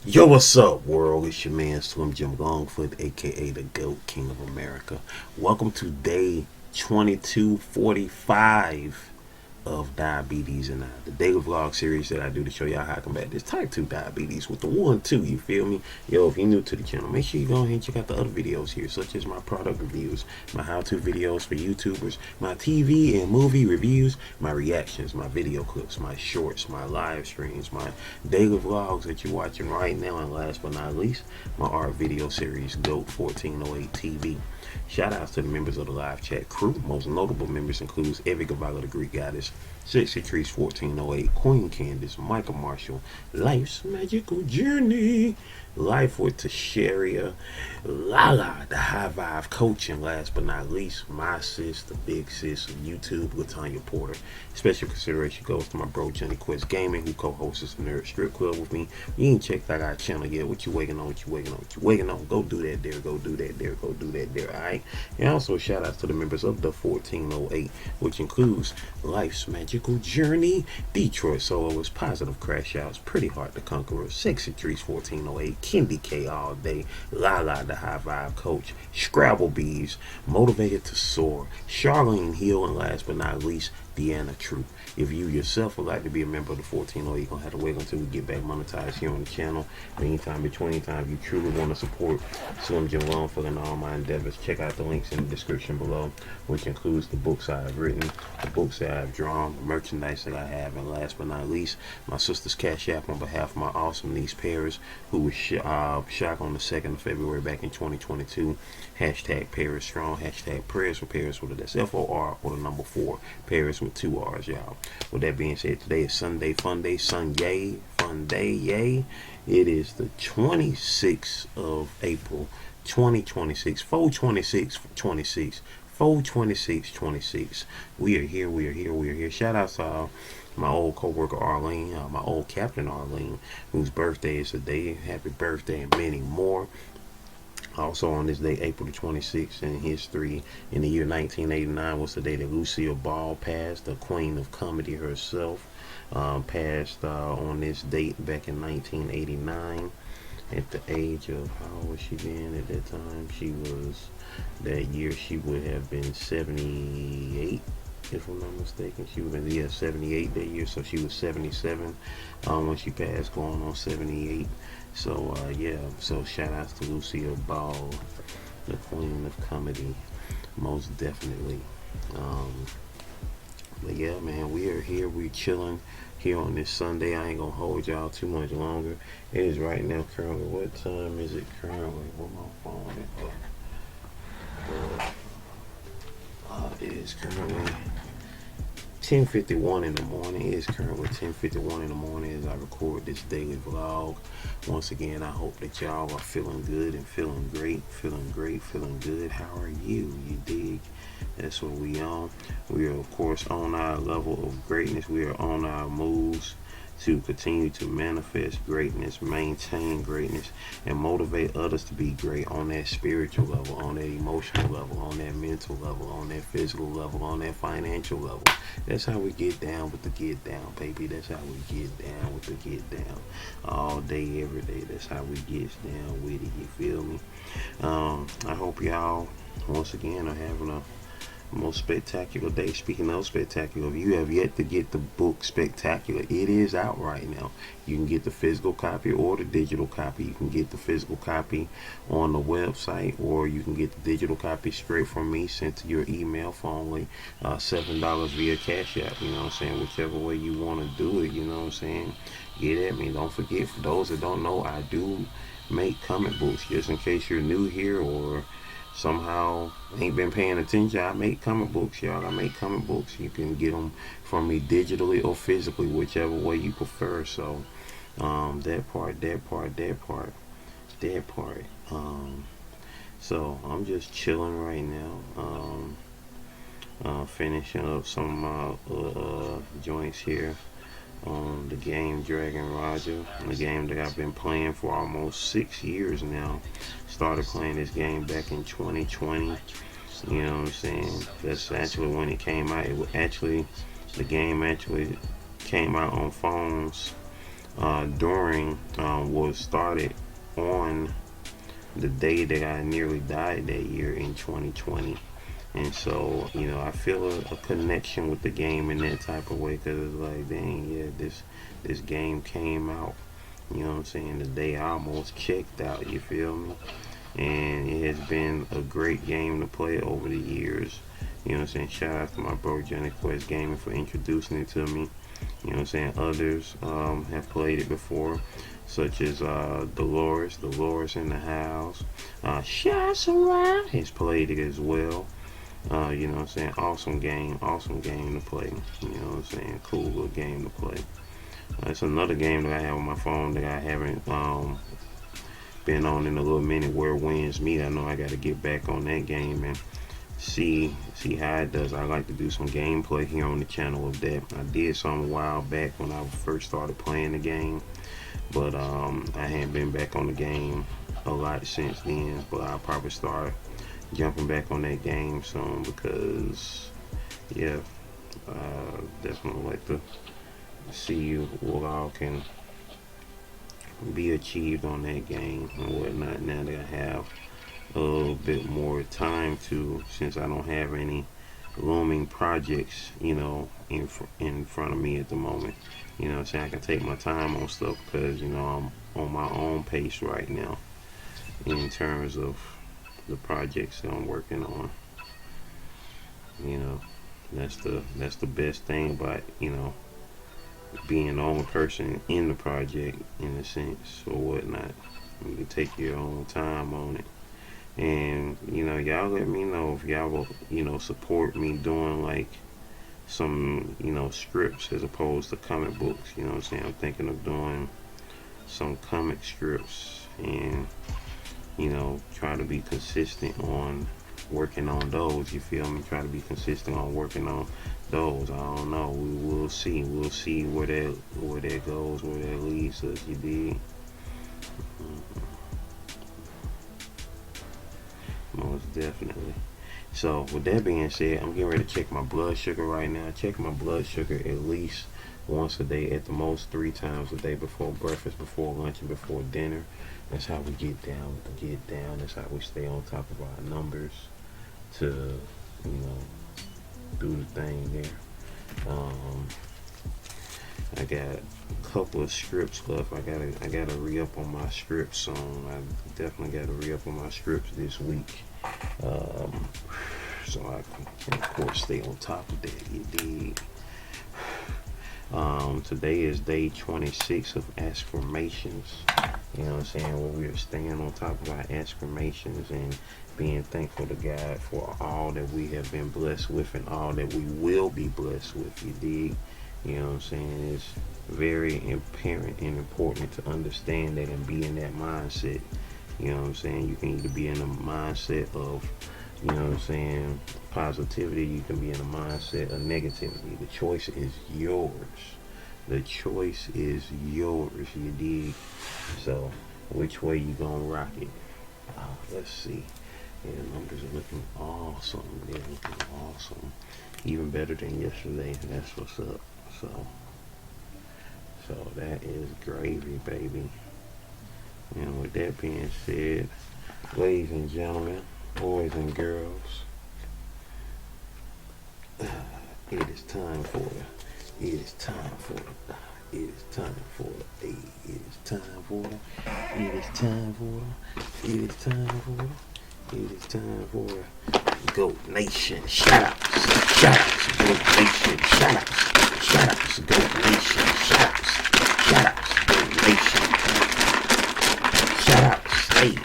Yo, what's up, world? It's your man Slim Jim Longfoot, aka the GOAT King of America. Welcome to day 2245 of Diabetes and I, the daily vlog series that I do to show y'all how to combat this type 2 diabetes with the 1-2, you feel me? Yo, if you're new to the channel, make sure you go ahead and check out the other videos here, such as my product reviews, my how-to videos for YouTubers, my TV and movie reviews, my reactions, my video clips, my shorts, my live streams, my daily vlogs that you're watching right now, and last but not least, my art video series, GOAT 1408 TV. Shout outs to the members of the live chat crew. Most notable members includes Evie Gavala, the Greek goddess, Sexy Trees 1408, Queen Candace, Michael Marshall, Life's Magical Journey, Life with Tasharia, Lala, the High Vibe Coach, and last but not least, my sis, the big sis of YouTube, Latanya Porter. Special consideration goes to my bro Johnny Quest Gaming, who co-hosts the Nerd Strip Club with me. You ain't checked out our channel yet. What you waiting on? What you waiting on? What you waiting on? Go do that there. Go do that there. Go do that there. Alright. And also shout outs to the members of the 1408, which includes Life's Magical Journey, Detroit Soloist, Positive Crash Outs, Pretty Hard to Conqueror, Sexy Trees 1408, Kendi K All Day, Lala the High Vibe Coach, Scrabble Bees, Motivated to Soar, Charlene Hill, and last but not least, Deanna True. If you yourself would like to be a member of the 1408, you're going to have to wait until we get back monetized here on the channel. Anytime between time you truly want to support Slim Jim Longfoot and all my endeavors, check out the links in the description below, which includes the books I have written, the books that I have drawn, the merchandise that I have, and last but not least, my sister's Cash App on behalf of my awesome niece Paris, who was shot on the 2nd of February back in 2022. Hashtag Paris Strong, hashtag Prayers for Paris, with that's FOR or the number 4, Paris with 2 R's, y'all. With that being said, today is Sunday Fun Day, Sunday Fun Day, yay. It is the 26th of April, 2026, 426, 26, 426, 26. We are here, we are here, we are here. Shout out to my old co-worker Arlene, my old captain Arlene, whose birthday is today. Happy birthday and many more. Also on this day, April the 26th, in history, in the year 1989 was the day that Lucille Ball passed, the queen of comedy herself. Passed on this date back in 1989 at the age of, how old was she then at that time? She was, that year she would have been 78, if I'm not mistaken. She would have been, 78 that year, so she was 77 when she passed, going on 78. So yeah, so shout outs to Lucille Ball, the queen of comedy, most definitely. But yeah, man, we are here, we chilling here on this Sunday. I ain't gonna hold y'all too much longer. It is right now currently, what time is it currently? Where my phone at? It is currently 10:51 in the morning. It is currently 10:51 in the morning as I record this daily vlog. Once again, I hope that y'all are feeling good and feeling great, feeling good. How are you? You dig? That's what we on. We are, of course, on our level of greatness. We are on our moves to continue to manifest greatness, maintain greatness, and motivate others to be great on that spiritual level, on that emotional level, on that mental level, on that physical level, on that financial level. That's how we get down with the get down, baby. That's how we get down with the get down. All day, every day. That's how we get down with it. You feel me? I hope y'all, once again, are having a most spectacular day. Speaking of spectacular, if you have yet to get the book Spectacular, it is out right now. You can get the physical copy or the digital copy. You can get the physical copy on the website, or you can get the digital copy straight from me, sent to your email for only $7 via Cash App. You know what I'm saying? Whichever way you want to do it, you know what I'm saying? Get at me. Don't forget, for those that don't know, I do make comic books, just in case you're new here or somehow ain't been paying attention. I make comic books, y'all. I make comic books. You can get them from me digitally or physically, whichever way you prefer. So that part. So I'm just chilling right now, finishing up some of my joints here on the game Dragon Roger, the game that I've been playing for almost 6 years now. Started playing this game back in 2020. You know what I'm saying? That's actually when it came out. The game actually came out on phones during was started on the day that I nearly died that year in 2020. And so, you know, I feel a connection with the game in that type of way, because it's like, dang, yeah, this game came out, you know what I'm saying, the day I almost checked out, you feel me? And it has been a great game to play over the years. You know what I'm saying? Shout out to my bro Johnny Quest Gaming for introducing it to me. You know what I'm saying? Others have played it before, such as Dolores in the house. Shots around has played it as well. You know what I'm saying? Awesome game to play. You know what I'm saying? Cool little game to play. It's another game that I have on my phone that I haven't been on in a little minute, Where Winds Meet. I know I got to get back on that game and see how it does. I like to do some gameplay here on the channel of that. I did some a while back when I first started playing the game, but I haven't been back on the game a lot since then. But I'll probably start jumping back on that game soon, because yeah, definitely like to see what all can be achieved on that game and whatnot, now that I have a little bit more time to, since I don't have any looming projects, you know, in front of me at the moment. You know what I'm saying? I can take my time on stuff, because, you know, I'm on my own pace right now in terms of the projects that I'm working on. You know, that's the best thing about, you know, being the only person in the project, in a sense, or whatnot. You can take your own time on it. And, you know, y'all let me know if y'all will, you know, support me doing like some, you know, scripts as opposed to comic books. You know what I'm saying? I'm thinking of doing some comic strips, and, you know, try to be consistent on working on those. You feel me? Try to be consistent on working on those. I don't know. We'll see. We'll see where that goes, where that leads us. You dig? Most definitely. So with that being said, I'm getting ready to check my blood sugar right now. I check my blood sugar at least once a day, at the most 3 times a day, before breakfast, before lunch, and before dinner. That's how we get down. That's how we stay on top of our numbers to, you know, do the thing there. I got a couple of scripts left. I gotta re-up on my scripts soon. I definitely gotta re-up on my scripts this week, so I can of course stay on top of that. You dig? Today is day 26 of ASKformations. You know what I'm saying? Where we are staying on top of our ASKformations and being thankful to God for all that we have been blessed with and all that we will be blessed with. You dig? You know what I'm saying? It's very apparent and important to understand that and be in that mindset. You know what I'm saying? You can either be in a mindset of, you know what I'm saying, positivity. You can be in a mindset of negativity. The choice is yours. The choice is yours. You dig? So, which way you gonna rock it? Let's see. Yeah, the numbers are looking awesome. They're looking awesome. Even better than yesterday. That's what's up. So that is gravy, baby. And with that being said, ladies and gentlemen, boys and girls, it is time for the, it is time for the, it is time for the, it is time for the, it is time for the, it is time for the, it is time for the Goat Nation shoutouts, shoutouts, Goat Nation shoutouts, shoutouts, Goat Nation shoutouts, shoutouts, Goat Nation shoutouts, hey.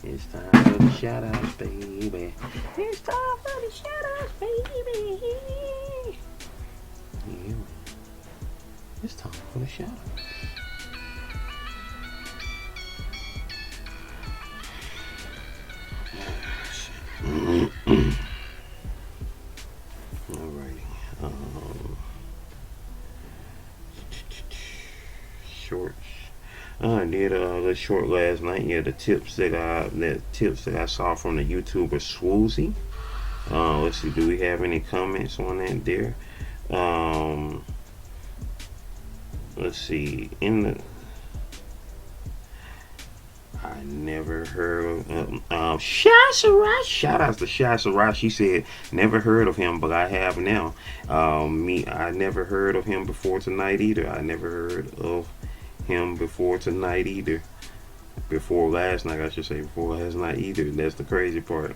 It's time for the shoutouts, baby. It's time for the shoutouts, baby. Yeah. It's time for the shoutouts. Alrighty. Shorts. I did a little short last night. Yeah, the tips that I saw from the YouTuber Swoozy. Let's see, do we have any comments on that there? let's see. In the I never heard of Shasharai. Shout out to Shasharai. She said never heard of him, but I have now. I never heard of him before tonight either. I never heard of him before tonight either. Before last night, I should say. Before last night either. That's the crazy part.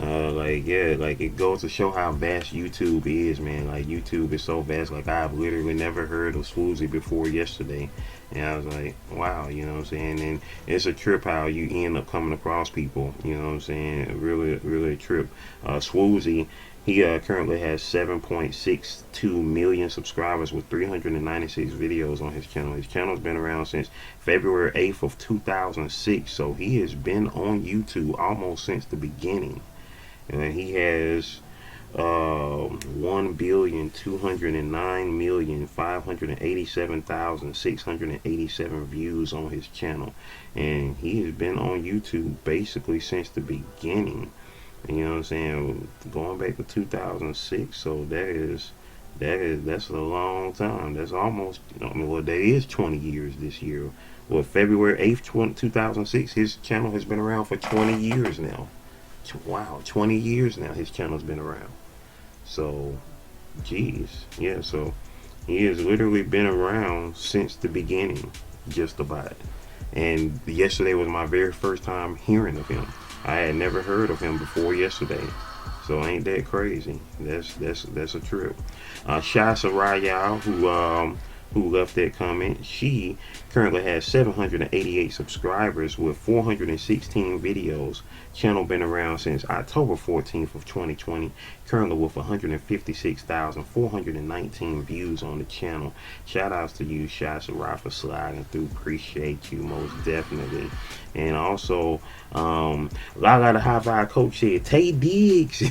Like yeah, like it goes to show how vast YouTube is, man. Like YouTube is so vast. Like I've literally never heard of Swoozy before yesterday, and I was like, wow, you know what I'm saying? And it's a trip how you end up coming across people, you know what I'm saying? Really, really a trip. Swoozy, he currently has 7.62 million subscribers with 396 videos on his channel. His channel's been around since February 8th of 2006, so he has been on YouTube almost since the beginning. And he has 1,209,587,687 views on his channel, and he has been on YouTube basically since the beginning. And you know what I'm saying? Going back to 2006, so that's a long time. That's almost, I mean, well, that is 20 years this year. Well, February 8th, 2006, his channel has been around for 20 years now. Wow, 20 years now his channel's been around. So, geez, yeah, so he has literally been around since the beginning, just about. And yesterday was my very first time hearing of him. I had never heard of him before yesterday. So ain't that crazy? That's a trip. Shai Sarayal, who left that comment, she currently has 788 subscribers with 416 videos. Channel been around since October 14th of 2020. Currently with 156,419 views on the channel. Shout outs to you, Shai Sarai, for sliding through. Appreciate you most definitely. And also, Lala the High Vibe Coach said, Tay Diggs.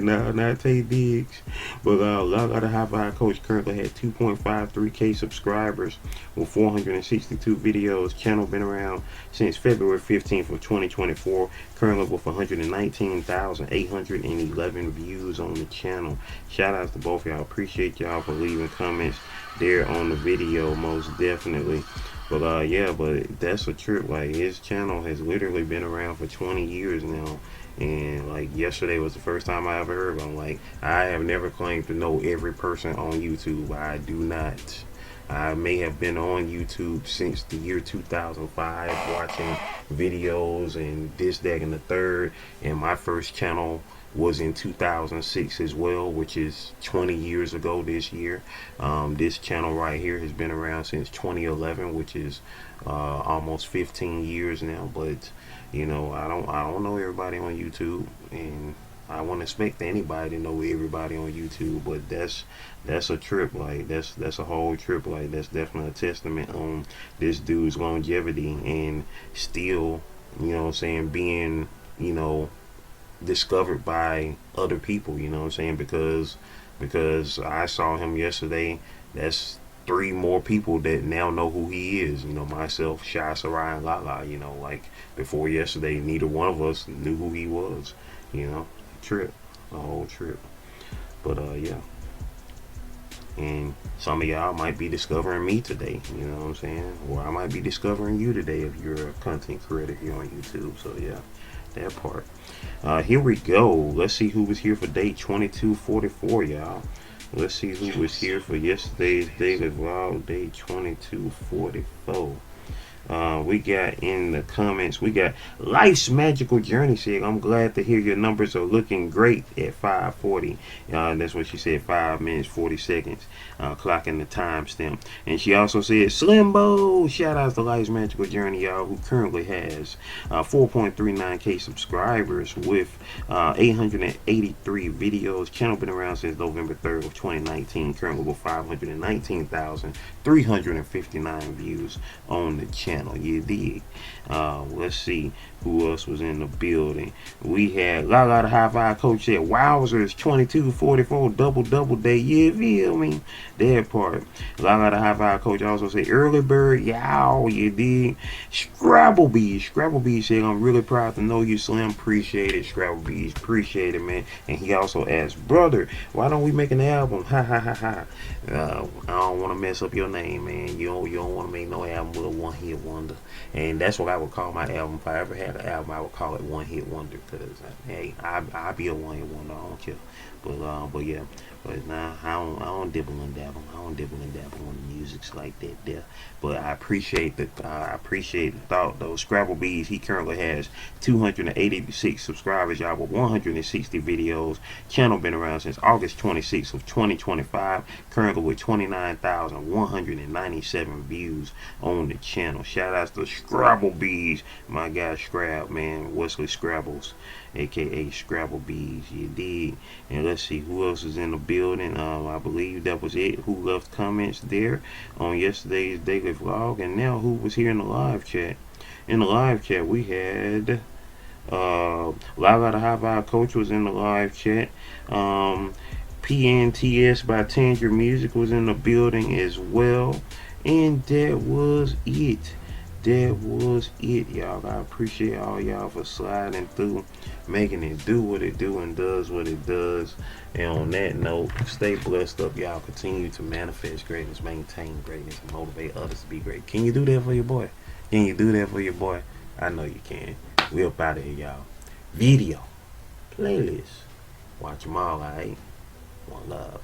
No, not Tay Diggs. But Lala the High Vibe Coach currently had 2.53k subscribers with 462 videos. Channel been around since February 15th of 2024. Currently with 119,811 views on the channel. Shout outs to both y'all. Appreciate y'all for leaving comments there on the video, most definitely. But yeah, but that's a trip. Like his channel has literally been around for 20 years now. And like yesterday was the first time I ever heard of him. Like I have never claimed to know every person on YouTube. I do not. I may have been on YouTube since the year 2005 watching videos and this, that, and the third. And my first channel was in 2006 as well, which is 20 years ago this year. This channel right here has been around since 2011, which is almost 15 years now. But you know, I don't know everybody on YouTube, and I wouldn't expect anybody to know everybody on YouTube. But that's a trip. Like that's a whole trip. Like that's definitely a testament on this dude's longevity and still, you know what I'm saying, being, you know, discovered by other people, you know what I'm saying, because I saw him yesterday. That's 3 more people that now know who he is, you know, myself, Shai, Sarai, and Lala. You know, like before yesterday, neither one of us knew who he was, you know. Trip, a whole trip. But yeah, and some of y'all might be discovering me today, you know what I'm saying, or I might be discovering you today if you're a content creator here on YouTube. So yeah, that part. Here we go. Let's see who was here for day 2244, y'all. Let's see who was here for yesterday's daily vlog, day 2244. We got in the comments, we got Life's Magical Journey said, I'm glad to hear your numbers are looking great at 5:40. That's what she said, 5 minutes 40 seconds, clocking the timestamp. And she also said, Slimbo, shout out to Life's Magical Journey, y'all, who currently has 4.39k subscribers with 883 videos. Channel been around since November 3rd of 2019. Currently with 519,359 views on the channel. channel. You dig? Let's see who else was in the building. We had La the High Five Coach said Wowzers 22-44 double day. You feel me? That part. La the High Five Coach also said Early Bird. Yow, you dig? Scrabble Bees said I'm really proud to know you, Slim. Appreciate it, Scrabble Bees. Appreciate it, man. And he also asked, brother, why don't we make an album? Ha ha ha ha. I don't want to mess up your name, man. You don't want to make no album with a one-hit wonder. And that's what I would call my album. If I ever had an album, I would call it one-hit wonder. Because, hey, I'll be a one-hit wonder. I don't care. But yeah. But nah, I don't dibble and dabble. I don't dibble and dabble on the musics like that there. But I appreciate the thought though. Scrabble Bees, he currently has 286 subscribers, y'all, with 160 videos. Channel been around since August 26th of 2025. Currently with 29,197 views on the channel. Shout outs to Scrabble Bees, my guy Scrab, man, Wesley Scrabbles, aka Scrabble Bees. You dig? And let's see who else is in the building. I believe that was it. Who left comments there on yesterday's daily vlog, and now who was here in the live chat? In the live chat, we had Lala the High Five Coach was in the live chat. PNTS by Tanger Music was in the building as well, and that was it. That was it, y'all. I appreciate all y'all for sliding through, making it do what it do and does what it does. And on that note, stay blessed up, y'all. Continue to manifest greatness, maintain greatness, and motivate others to be great. Can you do that for your boy? Can you do that for your boy? I know you can. We up out of here, y'all. Video, playlist, watch them all, alright? One love.